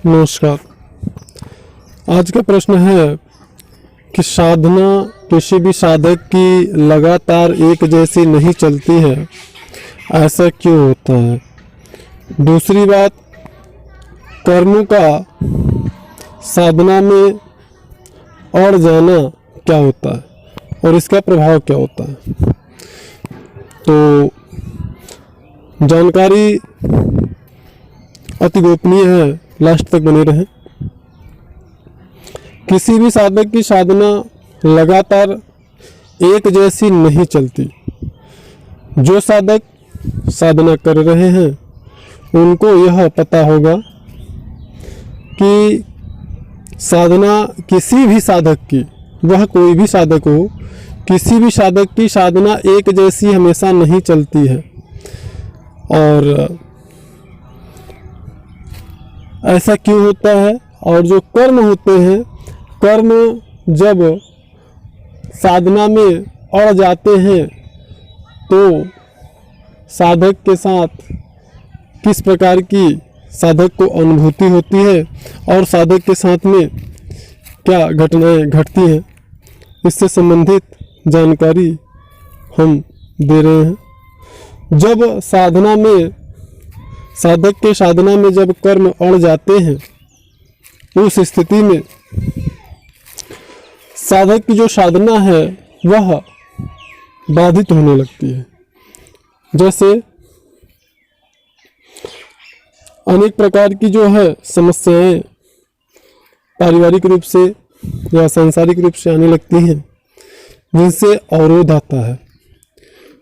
नमस्कार। आज का प्रश्न है कि साधना किसी भी साधक की लगातार एक जैसी नहीं चलती है, ऐसा क्यों होता है। दूसरी बात, कर्मों का साधना में और जाना क्या होता है और इसका प्रभाव क्या होता है। तो जानकारी अति गोपनीय है, लास्ट तक बने रहें। किसी भी साधक की साधना लगातार एक जैसी नहीं चलती। जो साधक साधना कर रहे हैं उनको यह पता होगा कि साधना किसी भी साधक की, वह कोई भी साधक हो, किसी भी साधक की साधना एक जैसी हमेशा नहीं चलती है। और ऐसा क्यों होता है। और जो कर्म होते हैं, कर्म जब साधना में अड़ जाते हैं तो साधक के साथ किस प्रकार की साधक को अनुभूति होती है और साधक के साथ में क्या घटनाएं घटती हैं, इससे संबंधित जानकारी हम दे रहे हैं। जब साधना में, साधक के साधना में जब कर्म अड़ जाते हैं, उस स्थिति में साधक की जो साधना है वह बाधित होने लगती है। जैसे अनेक प्रकार की जो है समस्याएं पारिवारिक रूप से या सांसारिक रूप से आने लगती हैं, जिनसे अवरोध आता है।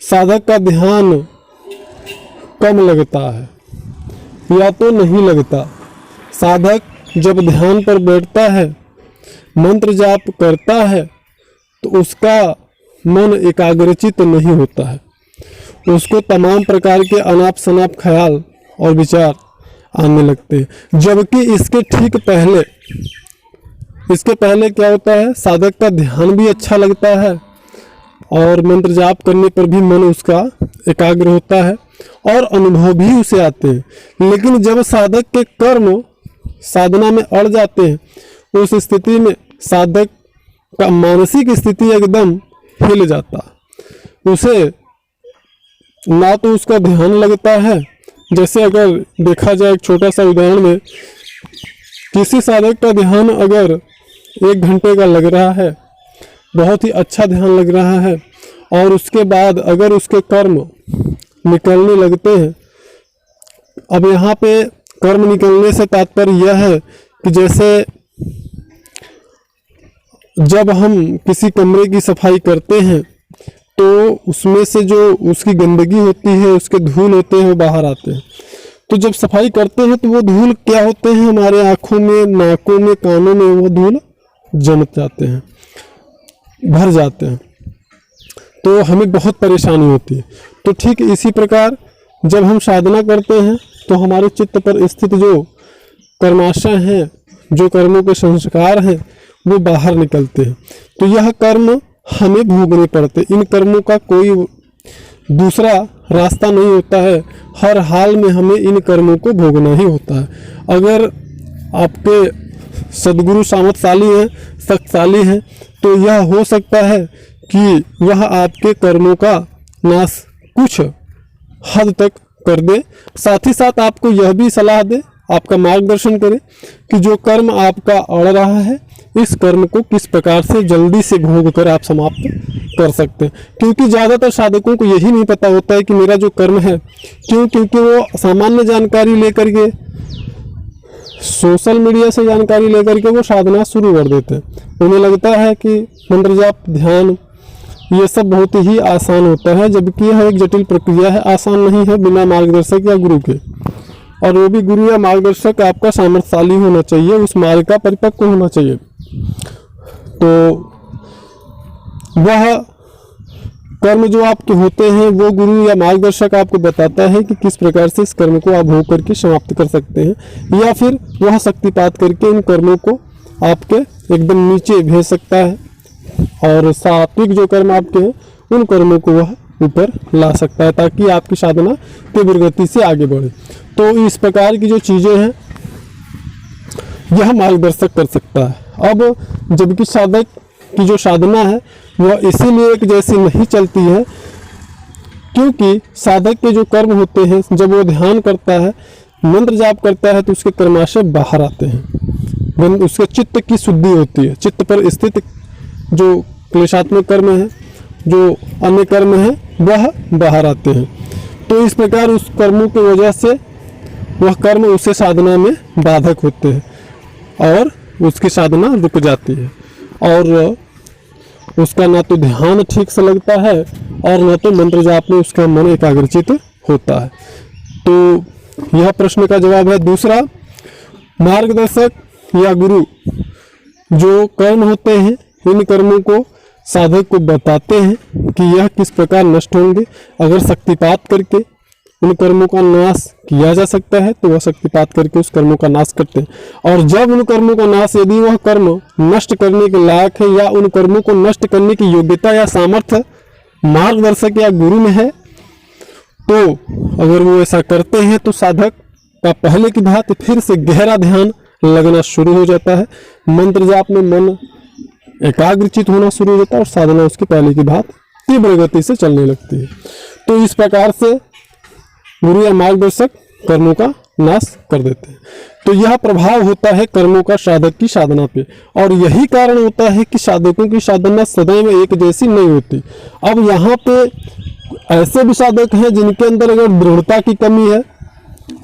साधक का ध्यान कम लगता है या तो नहीं लगता। साधक जब ध्यान पर बैठता है, मंत्र जाप करता है, तो उसका मन एकाग्रचित नहीं होता है। उसको तमाम प्रकार के अनाप शनाप ख्याल और विचार आने लगते हैं। जबकि इसके ठीक पहले, इसके पहले क्या होता है, साधक का ध्यान भी अच्छा लगता है और मंत्र जाप करने पर भी मन उसका एकाग्र होता है और अनुभव भी उसे आते हैं। लेकिन जब साधक के कर्म साधना में अड़ जाते हैं, उस स्थिति में साधक का मानसिक स्थिति एकदम हिल जाता। उसे ना तो उसका ध्यान लगता है। जैसे अगर देखा जाए एक छोटा सा उदाहरण में, किसी साधक का ध्यान अगर 1 घंटे का लग रहा है, बहुत ही अच्छा ध्यान लग रहा है, और उसके बाद अगर उसके कर्म निकलने लगते हैं। अब यहाँ पे कर्म निकलने से तात्पर्य यह है कि जैसे जब हम किसी कमरे की सफाई करते हैं तो उसमें से जो उसकी गंदगी होती है, उसके धूल होते हैं, वो बाहर आते हैं। तो जब सफाई करते हैं तो वो धूल क्या होते हैं, हमारे आँखों में, नाकों में, कानों में वो धूल जम जाते हैं, भर जाते हैं, तो हमें बहुत परेशानी होती है। तो ठीक इसी प्रकार जब हम साधना करते हैं तो हमारे चित्त पर स्थित जो कर्माशय हैं, जो कर्मों के संस्कार हैं, वो बाहर निकलते हैं। तो यह कर्म हमें भोगने पड़ते। इन कर्मों का कोई दूसरा रास्ता नहीं होता है। हर हाल में हमें इन कर्मों को भोगना ही होता है। अगर आपके सद्गुरु सामर्थशाली हैं, शक्तिशाली हैं, तो यह हो सकता है कि वह आपके कर्मों का नाश कुछ हद तक कर दे। साथ ही साथ आपको यह भी सलाह दे, आपका मार्गदर्शन करे कि जो कर्म आपका अड़ रहा है, इस कर्म को किस प्रकार से जल्दी से भोग कर आप समाप्त कर सकते हैं। क्योंकि ज़्यादातर साधकों को यही नहीं पता होता है कि मेरा जो कर्म है, क्योंकि वो सामान्य जानकारी लेकर के, सोशल मीडिया से जानकारी लेकर के वो साधना शुरू कर देते हैं। उन्हें लगता है कि मंत्र जाप, ध्यान, ये सब बहुत ही आसान होता है, जबकि यह एक जटिल प्रक्रिया है, आसान नहीं है बिना मार्गदर्शक या गुरु के। और वो भी गुरु या मार्गदर्शक आपका सामर्थ्यशाली होना चाहिए, उस मार्ग का परिपक्व होना चाहिए। तो वह कर्म जो आपके होते हैं, वो गुरु या मार्गदर्शक आपको बताता है कि किस प्रकार से इस कर्म को आप भोग करके समाप्त कर सकते हैं, या फिर वह शक्तिपात करके इन कर्मों को आपके एकदम नीचे भेज सकता है और सात्विक जो कर्म आपके हैं उन कर्मों को वह ऊपर ला सकता है, ताकि आपकी साधना तीव्र गति से आगे बढ़े। तो इस प्रकार की जो चीज़ें हैं यह मार्गदर्शक कर सकता है। अब जबकि साधक की जो साधना है वह इसीलिए एक जैसी नहीं चलती है क्योंकि साधक के जो कर्म होते हैं, जब वो ध्यान करता है, मंत्र जाप करता है, तो उसके कर्माशय बाहर आते हैं, उसके चित्त की शुद्धि होती है। चित्त पर स्थित जो क्लेशात्मक कर्म है, जो अन्य कर्म है, वह बाहर आते हैं। तो इस प्रकार उस कर्मों की वजह से वह कर्म उसे साधना में बाधक होते हैं और उसकी साधना रुक जाती है और उसका ना तो ध्यान ठीक से लगता है और न तो मंत्र जाप में उसका मन एकाग्रचित होता है। तो यह प्रश्न का जवाब है। दूसरा, मार्गदर्शक या गुरु जो कर्म होते हैं, इन कर्मों को साधक को बताते हैं कि यह किस प्रकार नष्ट होंगे। अगर शक्तिपात करके उन कर्मों का नाश किया जा सकता है तो वह शक्तिपात करके उस कर्मों का नाश करते हैं। और जब उन कर्मों का नाश, यदि वह कर्म नष्ट करने के लायक है या उन कर्मों को नष्ट करने की योग्यता या सामर्थ्य मार्गदर्शक या गुरु में है, तो अगर वो ऐसा करते हैं तो साधक का पहले की भांति फिर से गहरा ध्यान लगना शुरू हो जाता है, मंत्र जाप में मन एकाग्रचित होना शुरू हो जाता है और साधना उसकी पहले की भांति तीव्र गति से चलने लगती है। तो इस प्रकार से गुरु या मार्गदर्शक कर्मों का नाश कर देते हैं। तो यह प्रभाव होता है कर्मों का साधक की साधना पे और यही कारण होता है कि साधकों की साधना सदैव एक जैसी नहीं होती। अब यहाँ पे ऐसे भी साधक हैं जिनके अंदर अगर दृढ़ता की कमी है,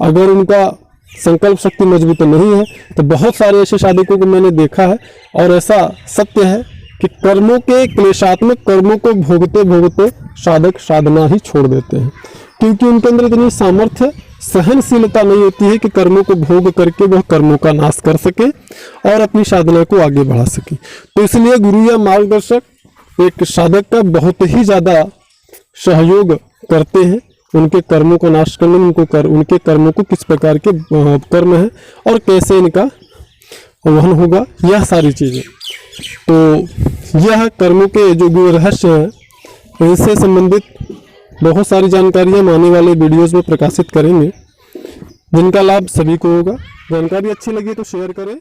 अगर उनका संकल्प शक्ति मजबूत नहीं है, तो बहुत सारे ऐसे साधकों को मैंने देखा है और ऐसा सत्य है कि कर्मों के क्लेशात्मक कर्मों को भोगते भोगते साधक साधना ही छोड़ देते हैं क्योंकि उनके अंदर इतनी सामर्थ्य, सहनशीलता नहीं होती है कि कर्मों को भोग करके वह कर्मों का नाश कर सके और अपनी साधना को आगे बढ़ा सके। तो इसलिए गुरु या मार्गदर्शक एक साधक का बहुत ही ज़्यादा सहयोग करते हैं उनके कर्मों को नाश करने में, उनके कर्मों को किस प्रकार के कर्म है और कैसे इनका वहन होगा, यह सारी चीज़ें। तो यह कर्मों के जो गुण रहस्य हैं, इनसे संबंधित बहुत सारी जानकारियाँ हम आने वाले वीडियोज़ में प्रकाशित करेंगे जिनका लाभ सभी को होगा। जानकारी अच्छी लगी तो शेयर करें।